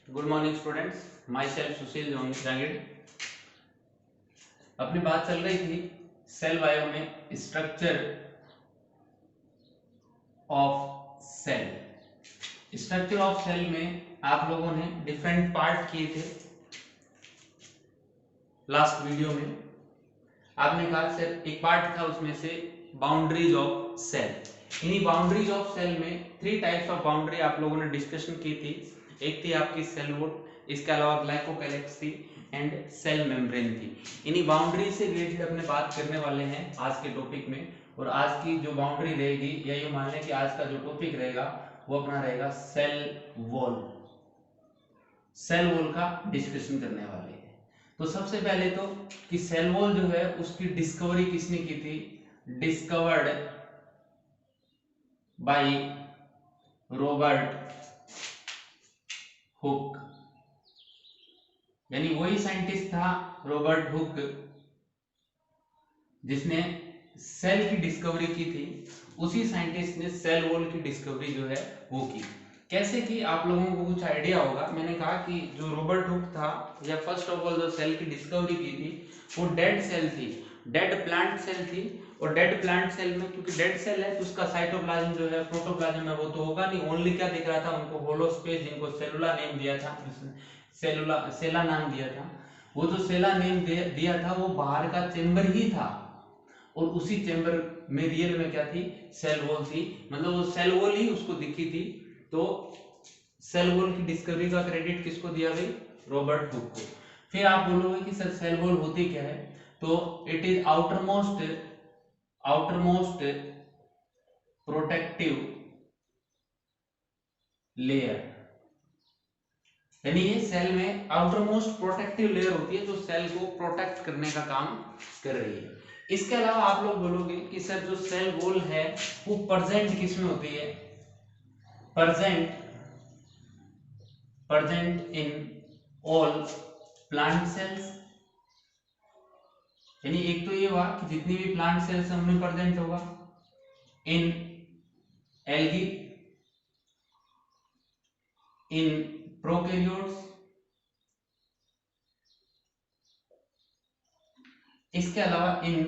Good morning students, myself Sushil Jangid. अपनी बात चल रही थी सेल बायो में structure of cell. Structure of cell में आप लोगों ने डिफरेंट पार्ट किए थे लास्ट वीडियो में। आपने कहा सर एक पार्ट था उसमें से बाउंड्रीज ऑफ सेल। इन्हीं बाउंड्रीज ऑफ सेल में 3 टाइप्स ऑफ बाउंड्री आप लोगों ने डिस्कशन की थी। एक थी आपकी सेल वॉल, इसके अलावा ग्लाइकोकैलिक्स थी एंड सेल मेम्ब्रेन थी। इन्हीं बाउंड्री से रिलेटेड अपने बात करने वाले हैं आज के टॉपिक में। और आज की जो बाउंड्री रहेगी या ये मान लें कि आज का जो टॉपिक रहेगा वो अपना रहेगा सेल वॉल। सेल वॉल का डिस्कशन करने वाले हैं। तो सबसे पहले तो कि सेल वॉल जो है उसकी डिस्कवरी किसने की थी? डिस्कवर्ड बाय रॉबर्ट हुक, यानी वही साइंटिस्ट था रॉबर्ट हुक जिसने सेल की डिस्कवरी की थी। उसी साइंटिस्ट ने सेल वॉल की डिस्कवरी जो है वो की। कैसे की आप लोगों को कुछ आइडिया होगा। मैंने कहा कि जो रॉबर्ट हुक था या फर्स्ट ऑफ ऑल जो सेल की डिस्कवरी की थी वो डेड सेल थी, डेड प्लांट सेल थी। और डेड प्लांट सेल में क्योंकि डेड सेल है तो उसका साइटोप्लाज्म जो है प्रोटोप्लाज्म है वो तो होगा नहीं। ओनली क्या दिख रहा था उनको? होलो स्पेस, जिनको सेलुला नेम दिया था, सेला नाम दिया था। वो जो सेला नेम दिया था वो बाहर का चेंबर ही था और उसी चेंबर में रियल में क्या थी? सेल वॉल थी। मतलब वो सेल वॉल ही उसको दिखी थी। तो सेल वॉल की डिस्कवरी का क्रेडिट किसको दिया भाई? रॉबर्ट हुक को। फिर आप बोलोगे कि सर सेल वॉल होती क्या है? तो it is outermost protective layer, यानी ये सेल में आउटरमोस्ट प्रोटेक्टिव लेयर होती है जो सेल को प्रोटेक्ट करने का काम कर रही है। इसके अलावा आप लोग बोलोगे कि सर जो सेल वॉल है वो प्रेजेंट किस में होती है? Present in all plant cells. यानी एक तो ये हुआ कि जितनी भी प्लांट सेल्स हैं उनमें प्रेजेंट होगा। इन एल्गी, इन प्रोकैरियोट्स, इसके अलावा इन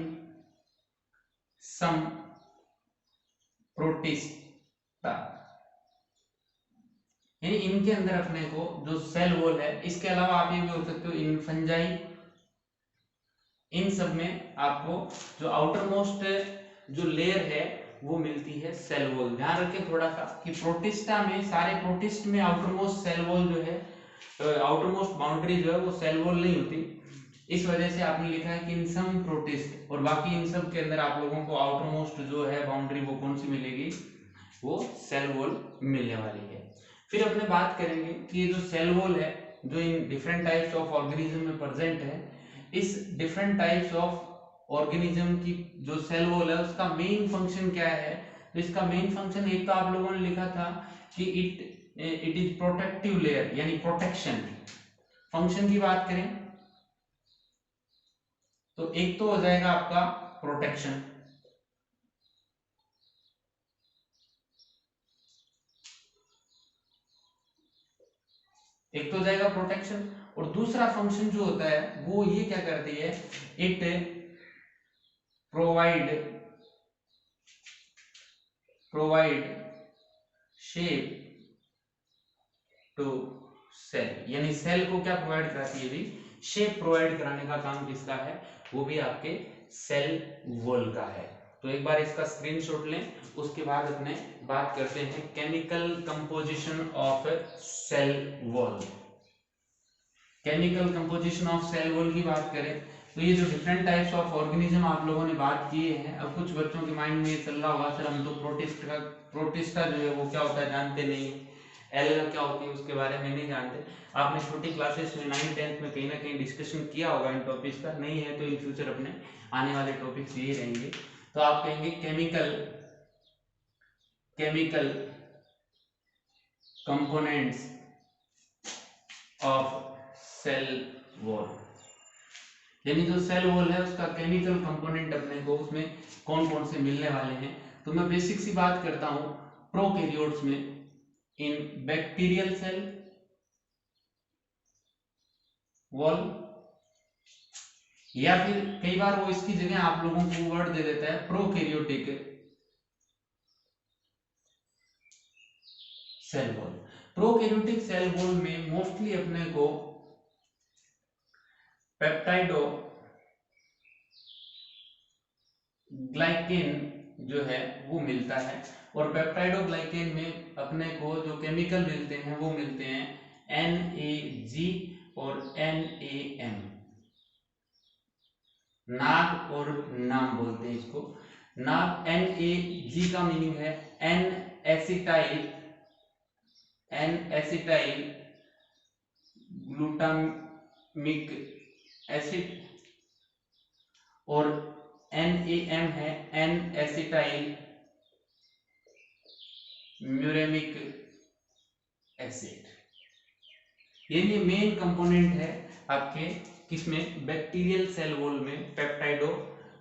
सम प्रोटिस्टा, यानी इनके अंदर अपने को जो सेल वॉल है। इसके अलावा आप ये भी हो सकते हो इन फंजाई, इन सब में आपको जो आउटर मोस्ट जो लेयर है वो मिलती है सेल वॉल। ध्यान रखें थोड़ा सा कि प्रोटिस्टा में, सारे प्रोटिस्ट में आउटर मोस्ट सेल वॉल जो है, आउटर मोस्ट बाउंड्री जो है वो सेल वॉल नहीं होती। इस वजह से आपने लिखा है कि इन सम प्रोटिस्ट, और बाकी इन सब के अंदर आप लोगों को आउटर मोस्ट जो है बाउंड्री वो कौन सी मिलेगी? वो सेल वॉल मिलने वाली है। फिर अपने बात करेंगे कि ये जो सेल वॉल है जो in different types of organism में प्रेजेंट है, इस डिफरेंट टाइप्स ऑफ ऑर्गेनिज्म की जो सेल वॉल है उसका मेन फंक्शन क्या है? तो इसका मेन फंक्शन एक तो आप लोगों ने लिखा था कि इट इज प्रोटेक्टिव लेयर, यानी प्रोटेक्शन। फंक्शन की बात करें तो एक तो हो जाएगा आपका प्रोटेक्शन, एक तो हो जाएगा प्रोटेक्शन, और दूसरा फंक्शन जो होता है वो ये क्या करती है? It provide shape to cell, यानी सेल को क्या प्रोवाइड कराती है? भी शेप प्रोवाइड कराने का काम किसका है? वो भी आपके सेल वॉल का है। तो एक बार इसका स्क्रीनशॉट लें, उसके बाद अपने बात करते हैं chemical composition of cell wall. Chemical composition of cell wall की बात करें तो ये जो डिफरेंट टाइप्स ऑफ ऑर्गेनिज्म आप लोगों ने बात किए हैं, अब कुछ बच्चों के माइंड में ये चल रहा होगा सर हम तो प्रोटिस्टा जो है वो क्या होता है जानते नहीं, एल्गा क्या होती है उसके बारे में नहीं जानते। आपने छोटी क्लासेस में 9th-10th में कहीं ना कहीं डिस्कशन किया होगा इन टॉपिक्स का, नहीं है तो इन फ्यूचर अपने आने वाले टॉपिक्स ये रहेंगे। तो आप कहेंगे chemical components of cell wall, यानी जो सेल वॉल है उसका केमिकल कंपोनेंट अपने को उसमें कौन कौन से मिलने वाले हैं। तो मैं बेसिक सी बात करता हूं प्रोकैरियोट्स में इन बैक्टीरियल सेल, वॉल, या फिर कई बार वो इसकी जगह आप लोगों को वर्ड दे देता है prokaryotic cell wall. Prokaryotic cell wall में मोस्टली अपने को पेप्टाइडो ग्लाइकेन जो है वो मिलता है, और पेप्टाइडो ग्लाइकेन में अपने को जो केमिकल मिलते हैं वो मिलते हैं NAG और NAM, नाग और नाम बोलते हैं इसको। नाग NAG का मीनिंग है एन एसिटाइल ग्लूटामिक एसिड, और NAM है एन एसिटाइल म्यूरेमिक एसिड। ये मेन कंपोनेंट है आपके किसमें, बैक्टीरियल सेल वॉल में पेप्टाइडो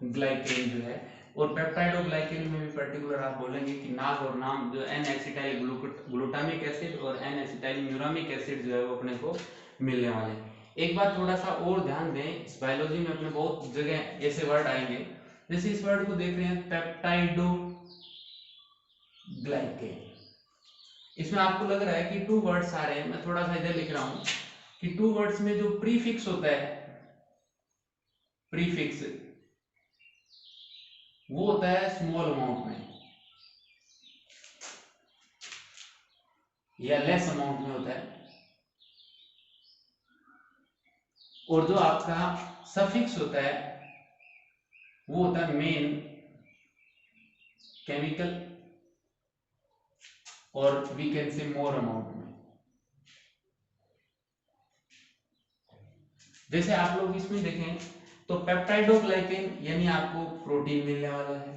ग्लाइकेन जो है। और पेप्टाइडो ग्लाइकेन में भी पर्टिकुलर आप बोलेंगे कि नाग और नाम जो एन एसिटाइल ग्लूटामिक एसिड और एन एसिटाइल म्यूरामिक एसिड जो है वो अपने को मिलने वाले हैं। एक बात थोड़ा सा और ध्यान दें, इस बायोलॉजी में अपने बहुत जगह ऐसे वर्ड आएंगे, जैसे इस वर्ड को देख रहे हैं पेप्टाइडो ग्लाइकेन, इसमें आपको लग रहा है कि 2 वर्ड्स आ रहे हैं, मैं थोड़ा सा इधर लिख रहा हूं कि 2 वर्ड्स में जो प्रीफिक्स होता है, प्रीफिक्स वो होता है स्मॉल अमाउंट में या लेस अमाउंट में होता है, और जो आपका सफिक्स होता है वो होता है मेन केमिकल, और we can say more amount में। जैसे आप लोग इसमें देखें तो पेप्टाइडो ग्लाइकेन यानी आपको प्रोटीन मिलने वाला है,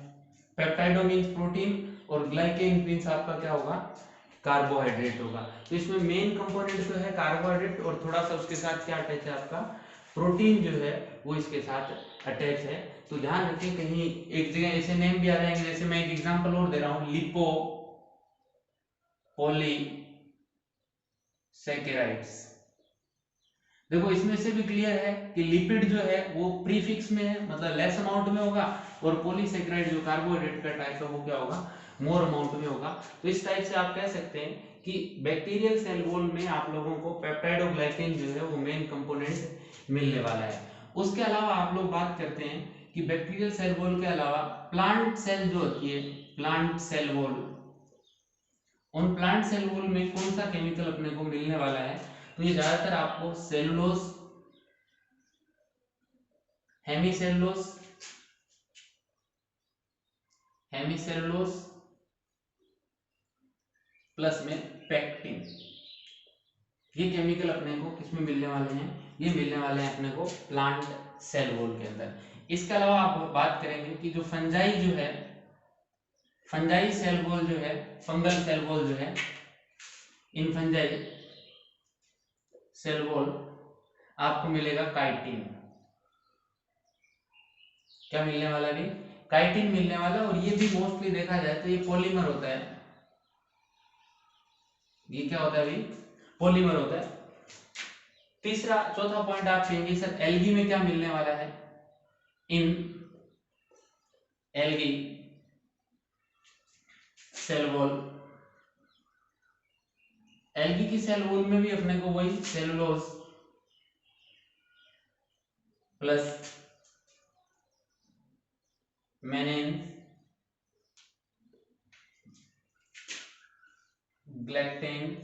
पेप्टाइडो मींस प्रोटीन और ग्लाइकेन मींस आपका क्या होगा, कार्बोहाइड्रेट होगा। तो इसमें मेन कंपोनेंट जो है कार्बोहाइड्रेट, और थोड़ा सा उसके साथ क्या अटैच है आपका, प्रोटीन जो है वो इसके साथ अटैच है। तो ध्यान रखें कहीं एक जगह ऐसे नेम भी आ जाएंगे, जैसे मैं एक एग्जांपल और दे रहा हूं, लिपो पॉलीसैकेराइड्स। देखो इसमें से भी क्लियर है कि लिपिड जो है वो प्रीफिक्स में है, मतलब लेस अमाउंट में होगा, और पॉलीसैकेराइड जो कार्बोहाइड्रेट का टाइप है वो क्या होगा, मोर अमाउंट में होगा। तो इस टाइप से आप कह सकते हैं कि बैक्टीरियल सेल वॉल में आप लोगों को पेप्टाइडोग्लाइकेन जो है वो मेन कंपोनेंट मिलने वाला है। उसके अलावा आप लोग बात करते हैं कि बैक्टीरियल सेल वॉल के अलावा प्लांट सेल जो होती है, प्लांट सेल वॉल, उन प्लांट सेल वॉल में कौन सा केमिकल अपने को मिलने वाला है, तो ये ज्यादातर आपको सेलुलोज, हेमीसेलुलोज प्लस में पेक्टिन, ये केमिकल अपने को किसमें मिलने वाले हैं, ये मिलने वाले हैं अपने को प्लांट सेल वॉल के अंदर। इसके अलावा आप बात करेंगे कि जो फंजाई जो है, फंजाई सेल वॉल जो है, फंगल सेल वॉल जो है, इन फंजाई सेल वॉल आपको मिलेगा काइटिन। क्या मिलने वाला भी, काइटिन मिलने वाला, और ये भी मोस्टली देखा जाए तो ये पॉलीमर होता है। ये क्या होता है भी, पॉलीमर होता है। तीसरा चौथा पॉइंट आप कहेंगे सर एल्गी में क्या मिलने वाला है, in algae cell wall, algae की सेल वॉल में भी अपने को वही cellulose plus mannan galactan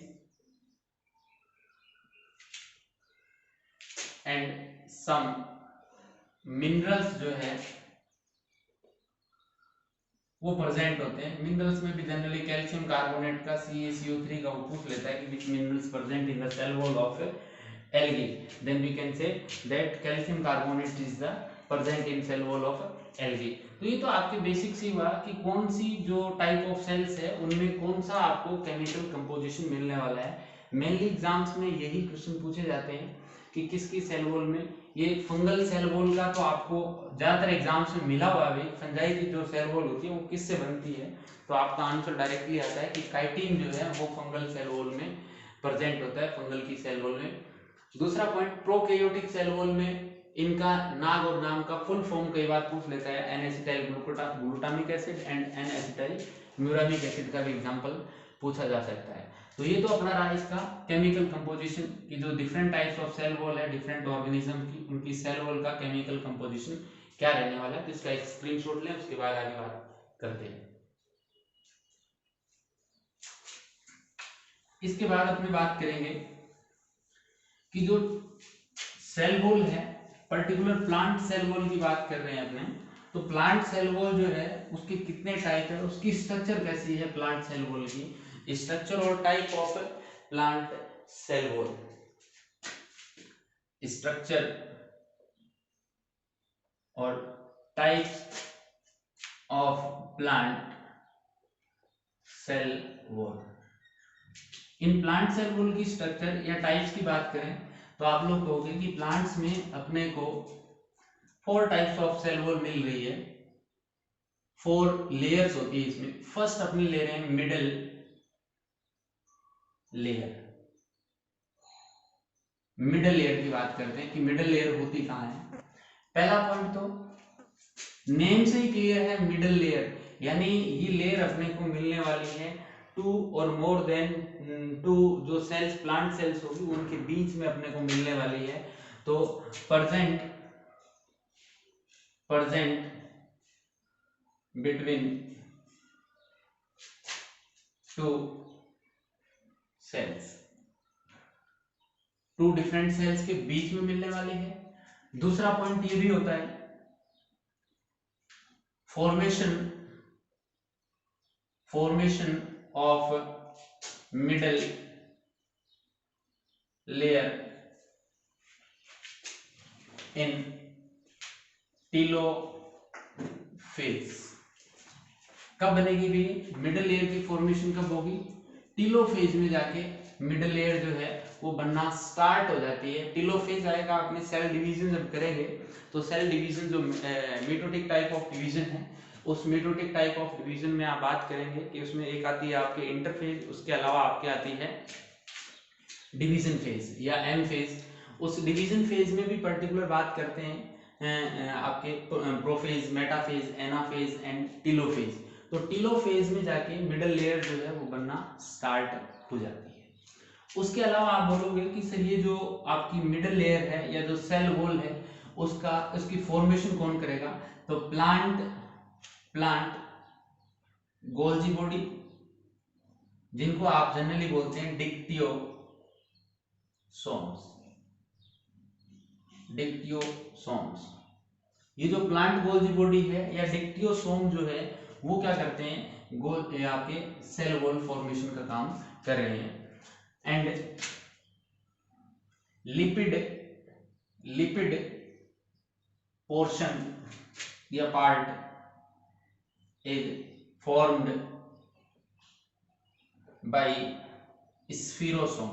and some minerals जो है वो प्रेजेंट होते हैं। मिनरल्स में भी जनरली कैल्शियम कार्बोनेट का CaCO3 का वो पूछ लेता है कि which minerals present in the cell wall of algae, then we can say that calcium carbonate is the present in cell wall of algae. तो ये तो आपके बेसिक सी हुआ कि कौन सी जो टाइप ऑफ सेल्स है उनमें कौन सा आपको केमिकल कंपोजिशन मिलने वाला है। मेनली एग्जाम्स में यही क्वेश्चन पूछे जाते हैं कि किसकी सेल वॉल में, ये फंगल सेल वॉल का तो आपको ज्यादातर एग्जाम्स में मिला हुआ है, फंजाई की जो सेल वॉल होती है वो किससे बनती है, तो आपका आंसर डायरेक्टली आता है कि काइटिन जो है वो फंगल सेल वॉल में प्रेजेंट होता है, फंगल की सेल वॉल में। दूसरा पॉइंट, प्रोकैरियोटिक सेल वॉल में इनका नाम और नाम का फुल फॉर्म कई बार पूछ लेता है, N acetyl glutamic acid and N acetyl muramic acid का भी एग्जांपल पूछा जा सकता है। तो ये तो अपना रहा इसका केमिकल कंपोजिशन की, जो different types of cell wall है डिफरेंट ऑर्गेनिज्म की, उनकी सेल वॉल का केमिकल कंपोजिशन क्या रहने वाला है। तो इसका एक स्क्रीनशॉट लें, उसके बाद आगे बात करते हैं। इसके बाद अपनी बात करेंगे कि जो सेल वॉल है, पर्टिकुलर प्लांट सेल वॉल की बात कर रहे हैं अपने, तो प्लांट सेल वॉल जो है उसके कितने टाइप है, उसकी स्ट्रक्चर कैसी है प्लांट सेल वॉल की, स्ट्रक्चर और type of plant cell wall. Structure और types of plant cell wall. इन प्लांट सेल वॉल की स्ट्रक्चर या टाइप्स की बात करें तो आप लोग कहोगे कि प्लांट्स में अपने को 4 टाइप्स ऑफ सेल वॉल मिल रही है, 4 लेयर्स होती है इसमें। फर्स्ट अपनी ले रहे हैं मिडल लेयर। मिडल लेयर की बात करते हैं कि मिडल लेयर होती कहाँ है। पहला पॉइंट तो नेम से ही क्लियर है, मिडल लेयर, यानी ये लेयर अपने को मिलने वाली है 2 और मोर देन 2 जो सेल्स प्लांट सेल्स होगी उनके बीच में अपने को मिलने वाली है। तो present between 2 cells, 2 different cells के बीच में मिलने वाली है। दूसरा पॉइंट ये भी होता है formation of middle layer in telophase. कब बनेगी भी मिडल लेयर की फॉर्मेशन कब होगी, टेलोफेज में जाके मिडल लेयर जो है वो बनना स्टार्ट हो जाती है। टेलोफेज आएगा, अपने सेल डिवीजन जब करेंगे तो सेल डिवीजन जो मेटोटिक टाइप ऑफ डिवीजन है, उस मेटोटिक टाइप ऑफ डिवीजन में आप बात करेंगे कि उसमें एक आती है आपके इंटरफेज, उसके अलावा आपके आती है डिवीजन फेज या एम फेज। उस डिवीजन फेज में भी पर्टिकुलर बात करते हैं आपके prophase, metaphase, anaphase and telophase. तो टेलोफेज में जाके मिडल लेयर जो है वो बनना स्टार्ट हो जाती है। उसके अलावा आप बोलोगे कि सर ये जो आपकी मिडल लेयर है या जो सेल वॉल है उसकी फॉर्मेशन कौन करेगा, तो प्लांट गोल्जी बॉडी, जिनको आप जनरली बोलते हैं डिक्टियोसोम्स। ये जो प्लांट गोल्जी बॉडी है या डिक्टियोसोम जो है वो क्या करते हैं, आपके सेल वॉल फॉर्मेशन का काम कर रहे हैं। एंड लिपिड पोर्शन या पार्ट इज फॉर्म्ड बाय स्फीरोसोम,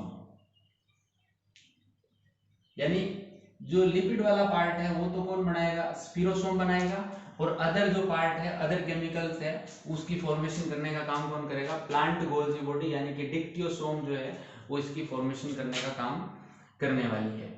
यानी जो लिपिड वाला पार्ट है वो तो कौन बनाएगा, स्फीरोसोम बनाएगा, और अदर जो पार्ट है, अदर केमिकल्स है, उसकी फॉर्मेशन करने का काम कौन करेगा, प्लांट गोल्जी बॉडी यानी कि डिक्टियोसोम जो है वो इसकी फॉर्मेशन करने का काम करने वाली है।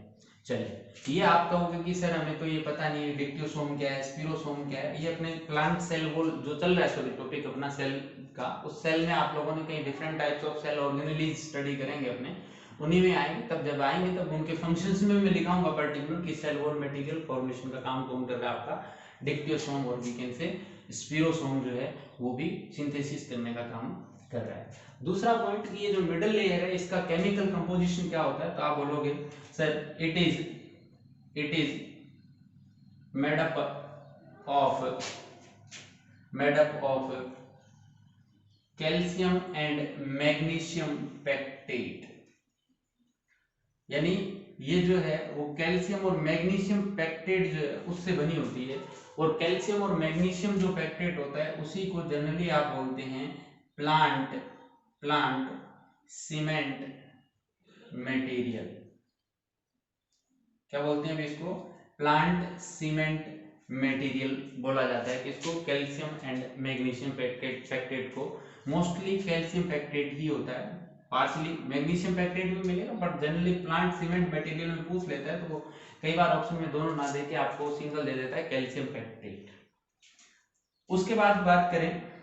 चलिए, ये आप कहोगे कि सर हमें तो ये पता नहीं है डिक्टियोसोम क्या है, स्फीरोसोम क्या है। ये अपने प्लांट सेल वॉल जो चल रहा है, सॉरी टॉपिक अपना सेल का, उस सेल में आप लोगों ने कई different types of cell organelles study करेंगे अपने, उन्हीं में आएंगे। तब जब आएंगे तब उनके फंक्शंस में मैं दिखाऊंगा पर्टिकुलर कि सेल वॉल मटेरियल फॉर्मेशन का काम कौन कर रहा है आपका, डिक्टियोसोम, और वी कैन से स्फीरोसोम जो है वो भी सिंथेसिस करने का काम कर रहा है। दूसरा पॉइंट कि ये जो मिडल लेयर है इसका केमिकल कंपोजिशन क्या होता है, तो आप बोलोगे sir it is made up of calcium and magnesium pectate, यानी ये जो है वो कैल्शियम और मैग्नीशियम पेक्टेट जो है उससे बनी होती है। और कैल्शियम और मैग्नीशियम जो पेक्टेट होता है उसी को जनरली आप बोलते हैं प्लांट सीमेंट मटेरियल। क्या बोलते हैं इसको, प्लांट सीमेंट मटेरियल बोला जाता है। किसको, कैल्शियम एंड मैग्नीशियम पेक्टेट को। मोस्टली कैल्शियम पेक्टेट ही होता है पार्शियली मैग्नीशियम पैक्टेट भी मिलेगा, but generally plant cement material में पूछ लेता है तो वो कई बार ऑप्शन में दोनों ना देके आपको सिंगल दे देता है, कैल्शियम पैक्टेट। उसके बाद बात करें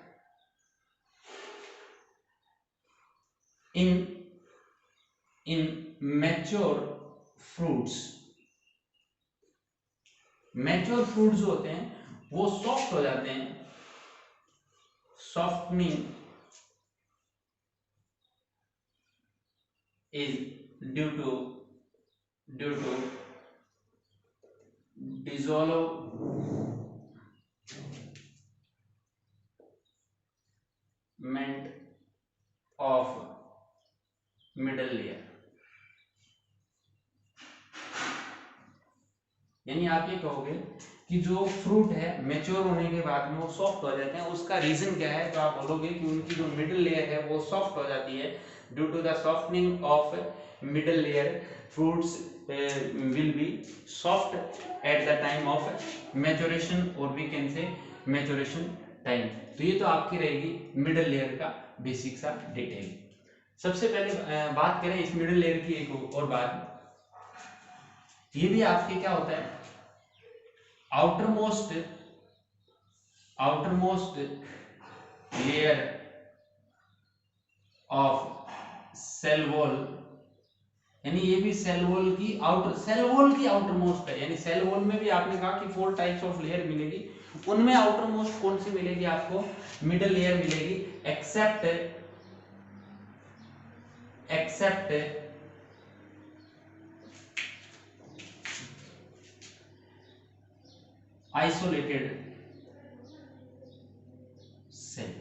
in mature fruits. Mature fruits जो होते हैं वो सॉफ्ट हो जाते हैं, softening is due to dissolvement of middle layer। यानी आप ये कहोगे कि जो फ्रूट है मैच्योर होने के बाद में वो सॉफ्ट हो जाते हैं, उसका रीजन क्या है? तो आप बोलोगे कि उनकी जो मिडिल लेयर है वो सॉफ्ट हो जाती है। Due to the softening of middle layer fruits will be soft at the time of maturation, or we can say maturation time। तो ये तो आपकी रहेगी मिडिल लेयर का बेसिक सा डिटेल। सबसे पहले बात करें इस मिडिल लेयर की एक और बात, ये भी आपके क्या होता है, outermost layer of cell wall, यानी ये भी सेल वॉल की आउटरमोस्ट है। यानी सेल वॉल में भी आपने कहा कि 4 टाइप्स ऑफ लेयर मिलेगी, उनमें आउटरमोस्ट कौन सी मिलेगी आपको? मिडिल लेयर मिलेगी, एक्सेप्ट आइसोलेटेड सेल।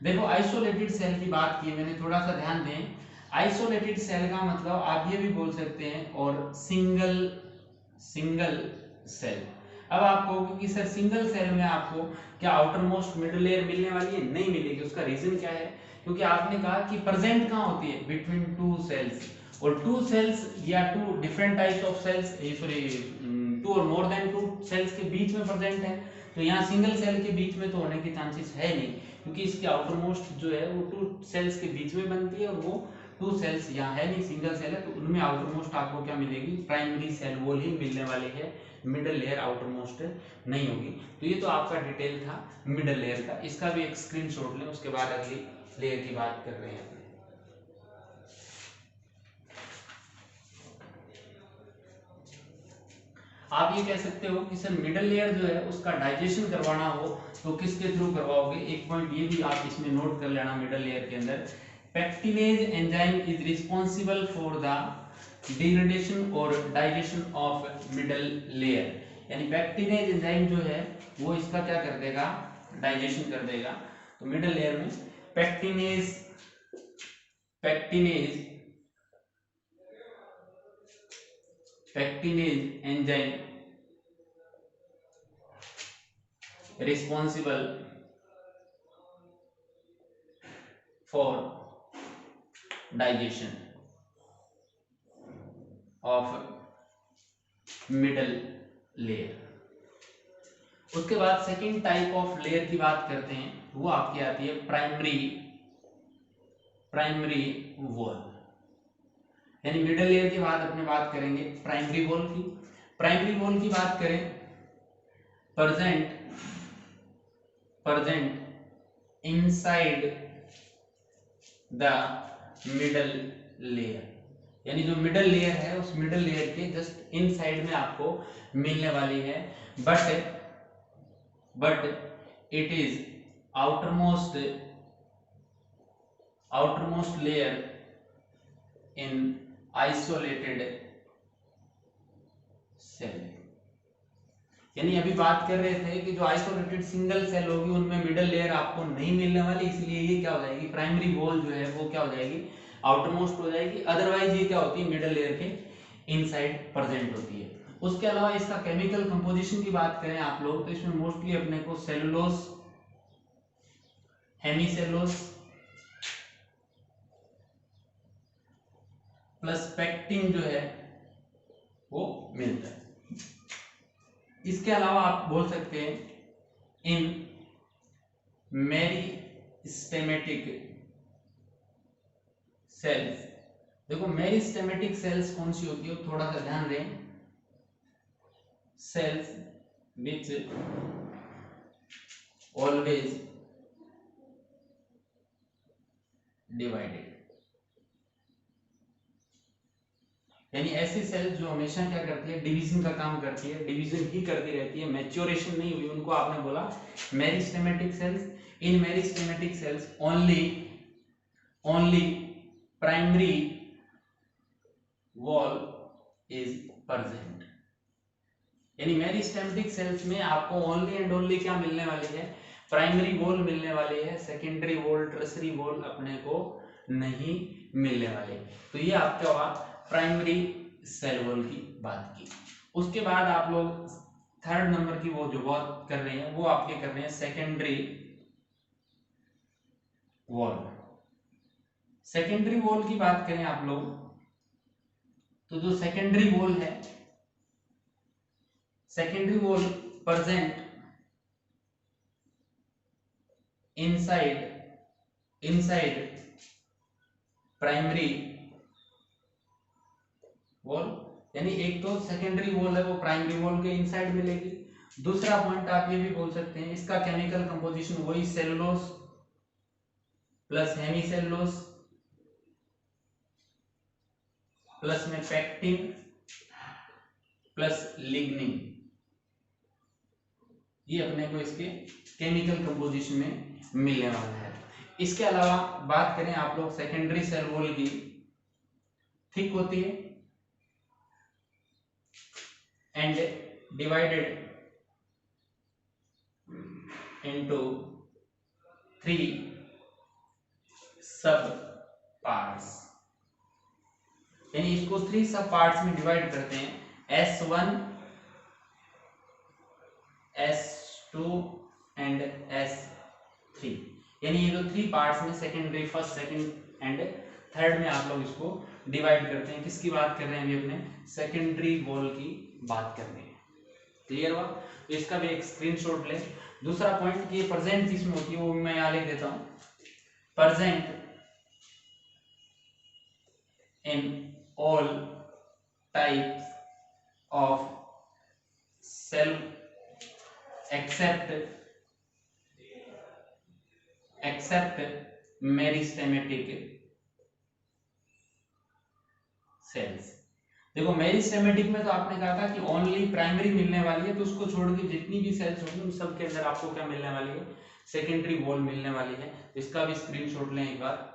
देखो आइसोलेटेड सेल की बात की मैंने, थोड़ा सा ध्यान दें। आइसोलेटेड सेल का मतलब आप ये भी बोल सकते हैं और सिंगल सेल। अब आप कहोगे कि सर सिंगल सेल में आपको क्या आउटरमोस्ट मिडिल लेयर मिलने वाली है? नहीं मिलेगी। उसका रीजन क्या है? क्योंकि आपने कहा कि प्रेजेंट कहाँ होती है? बिटवीन 2 सेल्स, और 2 सेल्स या 2 different types of cells, sorry 2 और मोर देन 2 सेल्स के बीच में प्रेजेंट है। तो यहाँ सिंगल सेल के बीच में तो होने के चांसेस है नहीं, क्योंकि इसकी आउटरमोस्ट जो है वो 2 सेल्स के बीच में बनती है, और वो 2 सेल्स यहाँ है नहीं, सिंगल सेल है। तो उनमें आउटरमोस्ट आपको क्या मिलेगी? प्राइमरी सेल वॉल ही मिलने वाली है, मिडिल लेयर आउटरमोस्ट नहीं होगी। तो ये तो आपका डिटेल था मिडिल लेयर का, इसका भी एक स्क्रीनशॉट लें। उसके बाद अगली लेयर की बात कर रहे हैं। आप ये कह सकते हो कि सर मिडिल लेयर जो है उसका डाइजेशन करवाना हो तो किसके थ्रू करवाओगे? एक पॉइंट ये भी आप इसमें नोट कर लेना मिडिल लेयर के अंदर, pectinase enzyme is responsible for the degradation और डाइजेशन ऑफ मिडिल लेयर। यानी पेक्टिनेज एंजाइम जो है वो इसका क्या कर देगा? डाइजेशन कर देगा। तो मिडिल लेयर में pectinase enzyme responsible for digestion of middle layer। उसके बाद सेकेंड टाइप ऑफ लेयर की बात करते हैं, वो आपकी आती है प्राइमरी वॉल। यानी मिडिल लेयर के बाद अपने बात करेंगे प्राइमरी वॉल की। प्राइमरी वॉल की बात करें, present inside the middle layer। यानी जो मिडिल लेयर है उस मिडिल लेयर के जस्ट इनसाइड में आपको मिलने वाली है, but it is outermost layer in isolated cell। यानी अभी बात कर रहे थे कि जो आइसोलेटेड सिंगल सेल होगी उनमें मिडिल लेयर आपको नहीं मिलने वाली, इसलिए ये क्या हो जाएगी? प्राइमरी वॉल जो है वो क्या हो जाएगी? आउटरमोस्ट हो जाएगी। अदरवाइज ये क्या होती है? मिडिल लेयर के इनसाइड प्रेजेंट होती है। उसके अलावा इसका केमिकल कंपोजिशन की बात करें आप लोग, तो इसमें मोस्टली अपने को सेलुलोज, हेमीसेलुलोज प्लस पेक्टिन जो है वो मिलता है। इसके अलावा आप बोल सकते हैं इन मेरिस्टेमेटिक सेल्स। देखो मेरिस्टेमेटिक सेल्स कौन सी होती है थोड़ा सा ध्यान दें। सेल्स विच ऑलवेज डिवाइडेड, यानी ऐसी सेल्स जो हमेशा क्या करती है, डिवीजन का काम करती है, डिवीजन ही करती रहती है, मैच्योरेशन नहीं हुई, उनको आपने बोला meristematic cells. In meristematic cells only primary wall is present, यानी मेरिस्टेमेटिक सेल्स में आपको ओनली एंड ओनली क्या मिलने वाली है, प्राइमरी वॉल मिलने वाली है, सेकेंडरी वॉल टर्सरी वॉल अपने को नहीं मिलने वाली। तो ये आपका हुआ प्राइमरी सेल वॉल की बात की। उसके बाद आप लोग थर्ड नंबर की वो जो बात कर रहे हैं वो आपके कर रहे हैं सेकेंडरी वॉल। सेकेंडरी वॉल की बात करें आप लोग तो जो सेकेंडरी वॉल है, secondary wall present inside primary wall, यानी एक तो सेकेंडरी वॉल है वो प्राइमरी वॉल के इनसाइड मिलेगी। दूसरा पॉइंट आप ये भी बोल सकते हैं इसका केमिकल कंपोजिशन वही सेलुलोज प्लस हेमीसेलुलोज प्लस में पेक्टिन प्लस लिग्निन, ये अपने को इसके केमिकल कंपोजिशन में मिलने वाला है। इसके अलावा बात करें आप लोग सेकेंडरी सेल वॉल की, थिक होती है एंड डिवाइडेड इनटू 3 सब पार्ट्स, यानी इसको 3 सब पार्ट्स में डिवाइड करते हैं, S1 S2 एंड S3, यानी ये जो 3 पार्ट्स में secondary first second and third में आप लोग इसको डिवाइड करते हैं। किसकी बात कर रहे हैं अभी, अपने सेकेंडरी वॉल की बात कर रहे हैं। क्लियर हुआ? तो इसका भी एक स्क्रीनशॉट ले। दूसरा पॉइंट कि प्रेजेंट किसमें होती है वो मैं यहां लिख देता हूं, present in all types of cell except meristematic cells. देखो मेरिस्टेमेटिक में तो आपने कहा था कि ओनली प्राइमरी मिलने वाली है, तो उसको छोड़ के जितनी भी सेल्स होंगी उन सब के अंदर आपको क्या मिलने वाली है, सेकेंडरी वॉल मिलने वाली है। इसका भी स्क्रीनशॉट लें एक बार।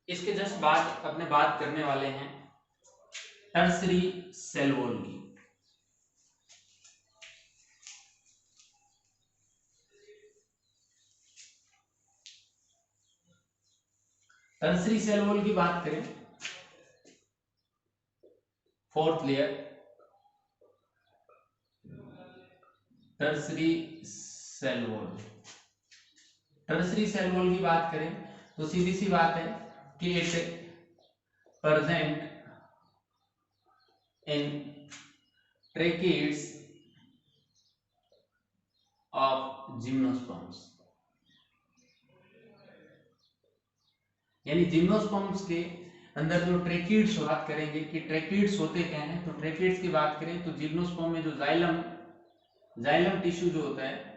इसके जस्ट बाद अपने बात करने वाले हैं टर्सरी सेल वॉल की। टर्सरी सेल वॉल की बात करें, fourth layer tertiary cell wall. Tertiary cell wall की बात करें तो सीधी सी बात है कि it present in tracheids of gymnosperms, यानी जिम्नोस्पर्म्स के अंदर जो ट्रेकिड्स बात करेंगे कि ट्रेकिड्स होते क्या हैं, तो ट्रेकिड्स की बात करें तो जिम्नोस्पर्म में जो जाइलम टिश्यू जो होता है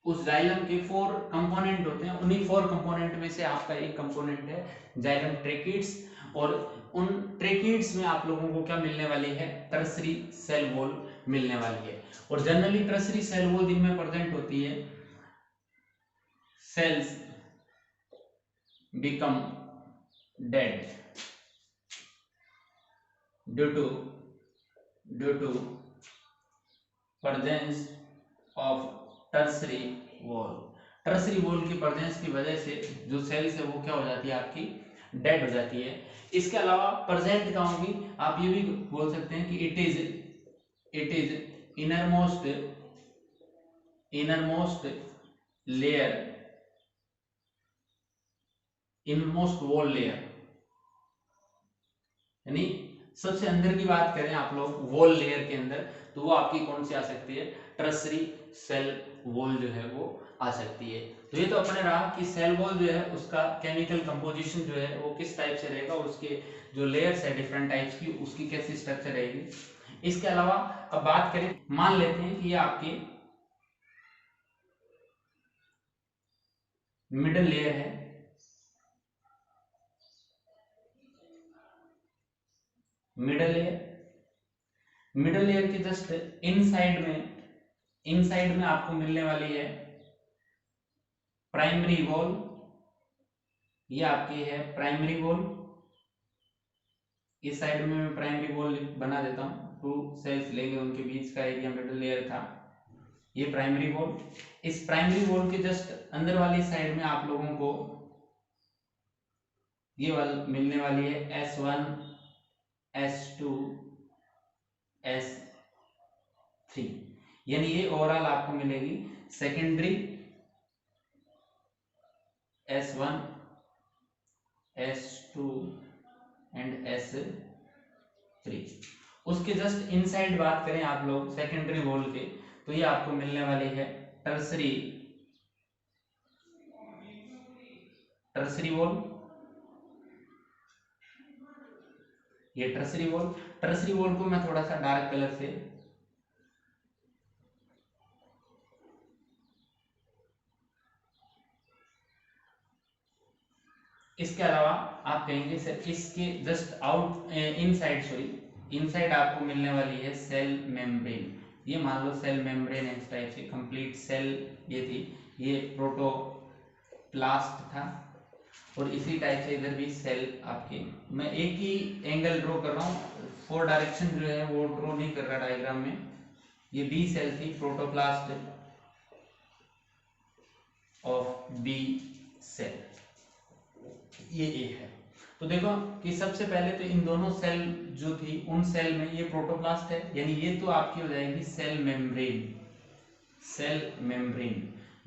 उस जाइलम के 4 कंपोनेंट होते हैं, उन्हीं 4 कंपोनेंट में से आपका एक कंपोनेंट है जाइलम ट्रेकिड्स, और उन ट्रेकिड्स में आप लोगों को क्या मिलने वाली है, टर्सरी सेल वॉल मिलने वाली है। और जनरली टर्सरी सेल वॉल दिन में प्रेजेंट होती है, cells become dead due to presence of tertiary wall. Tertiary wall की प्रेजेंस की वजह से जो सेल्स है वो क्या हो जाती है, आपकी डेड हो जाती है। इसके अलावा प्रेजेंट का भी आप ये भी बोल सकते हैं कि it is innermost layer, innermost wall layer, यानी सबसे अंदर की बात करें आप लोग वॉल लेयर के अंदर, तो वो आपकी कौन सी आ सकती है, टर्सरी सेल वॉल जो है वो आ सकती है। तो ये तो अपने रहा कि सेल वॉल जो है उसका केमिकल कंपोजिशन जो है वो किस टाइप से रहेगा, और उसके जो लेयर्स है डिफरेंट टाइप्स की, उसकी कैसी स्ट्रक्चर रहेगी। इसके अलावा अब बात करें, मान लेते हैं कि ये आपकी मिडल लेयर है, मिडल लेयर के जस्ट इनसाइड में आपको मिलने वाली है प्राइमरी वॉल। ये आपकी है प्राइमरी वॉल, इस साइड में मैं प्राइमरी वॉल बना देता हूं, 2 सेल्स लेंगे, उनके बीच का एरिया मिडल लेयर था, ये प्राइमरी वॉल। इस प्राइमरी वॉल के जस्ट अंदर वाली साइड में आप लोगों को ये वाल मिलने वाली है S1 S2 S3, यानी ये ओवरऑल आपको मिलेगी secondary S1 S2 and S3। उसके जस्ट इनसाइड बात करें आप लोग सेकेंडरी वॉल के, तो ये आपको मिलने वाली है टर्सरी वॉल, ये टर्सरी वॉल को मैं थोड़ा सा डार्क कलर से, इसके अलावा आप कहेंगे सर इसके जस्ट इनसाइड आपको मिलने वाली है सेल मेम्ब्रेन। ये मान लो सेल मेम्ब्रेन है, इस टाइप से कंप्लीट सेल ये थी, ये प्रोटोप्लास्ट था, और इसी टाइप से इधर भी सेल आपके, मैं एक ही एंगल ड्रॉ कर रहा हूँ, 4 डायरेक्शन जो है वो ड्रॉ नहीं कर रहा डायग्राम में। ये बी सेल थी, प्रोटोप्लास्ट ऑफ बी सेल, ये ए है। तो देखो कि सबसे पहले तो इन दोनों सेल जो थी उन सेल में ये प्रोटोप्लास्ट है, यानी ये तो आपकी हो जाएगी सेल मेम्ब्रेन,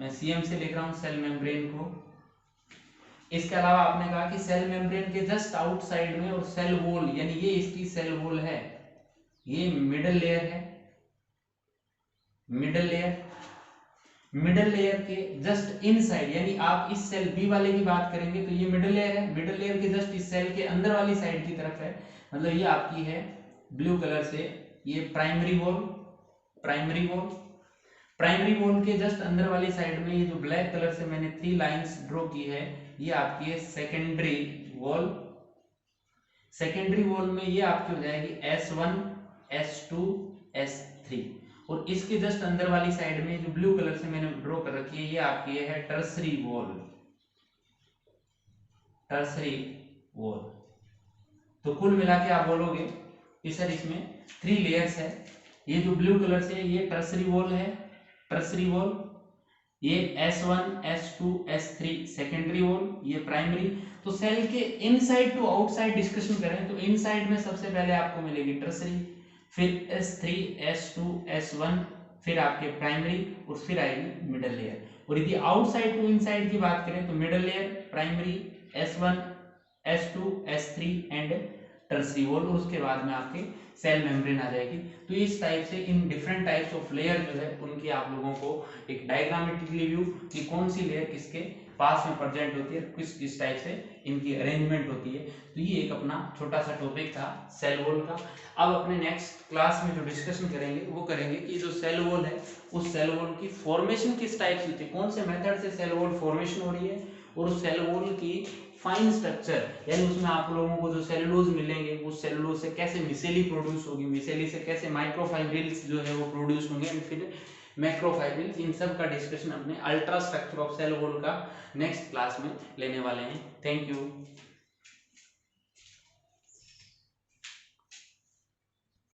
मैं सीएम से लिख रहा हूं सेल मेम्ब्रेन को। इसके अलावा आपने कहा कि सेल मेम्ब्रेन के जस्ट आउटसाइड में और सेल वॉल, यानी ये इसकी सेल वॉल है, ये मिडल लेयर है, मिडल लेयर के जस्ट इनसाइड, यानी आप इस सेल बी वाले की बात करेंगे तो ये मिडल लेयर है, मिडल लेयर के जस्ट इस सेल के अंदर वाली साइड की तरफ है, मतलब ये आपकी है ब्लू कलर से, ये प्राइमरी वॉल के जस्ट अंदर वाली साइड में ये जो ब्लैक कलर से मैंने 3 लाइंस ड्रॉ की है, ये आपकी है सेकेंडरी वॉल में ये आपकी हो जाएगी S1 S2 S3, और इसके जस्ट अंदर वाली साइड में जो ब्लू कलर से मैंने ड्रॉ कर रखी है ये आपकी है टर्सरी वॉल। तो कुल मिला के आप बोलोगे कि सर इसमें 3 लेयर्स है, ये जो ब्लू कलर से ये टर्सरी वॉल, ये S1 S2 S3 secondary wall, ये प्राइमरी। तो सेल के इनसाइड टू आउटसाइड डिस्कशन करें तो इनसाइड में सबसे पहले आपको मिलेगी टर्सरी, फिर S3 S2 S1, फिर आपके प्राइमरी, और फिर आएगी मिडल लेयर। और यदि आउटसाइड टू इनसाइड की बात करें तो middle layer, primary, S1 S2 S3 and tertiary wall, और उसके बाद में आपके सेल मेम्ब्रेन आ जाएगी। तो इस टाइप से in different types of layer जो है उनकी आप लोगों को एक डायग्रामेटिकली व्यू कि कौन सी लेयर किसके पास में प्रेजेंट होती है, किस टाइप से इनकी अरेंजमेंट होती है। तो ये एक अपना छोटा सा टॉपिक था सेल वॉल का। अब अपने नेक्स्ट क्लास में जो डिस्कशन करेंगे वो करेंगे कि जो सेल वॉल है उस सेल वॉल की फॉर्मेशन किस टाइप से होती है, कौन से मेथड से सेल वॉल फॉर्मेशन हो रही है, और उस सेल वॉल की फाइन स्ट्रक्चर, यानी उसमें आप लोगों को जो सेलुलोज मिलेंगे उस सेलुलोज से कैसे मिसेली प्रोड्यूस होगी, मिसेली से कैसे माइक्रोफाइब्रिल्स जो है वो प्रोड्यूस होंगे, एंड फिर मैक्रोफाइब्रिल्स, इन सब का डिस्कशन अपने ultra structure of cell wall का नेक्स्ट क्लास में लेने वाले हैं। Thank you.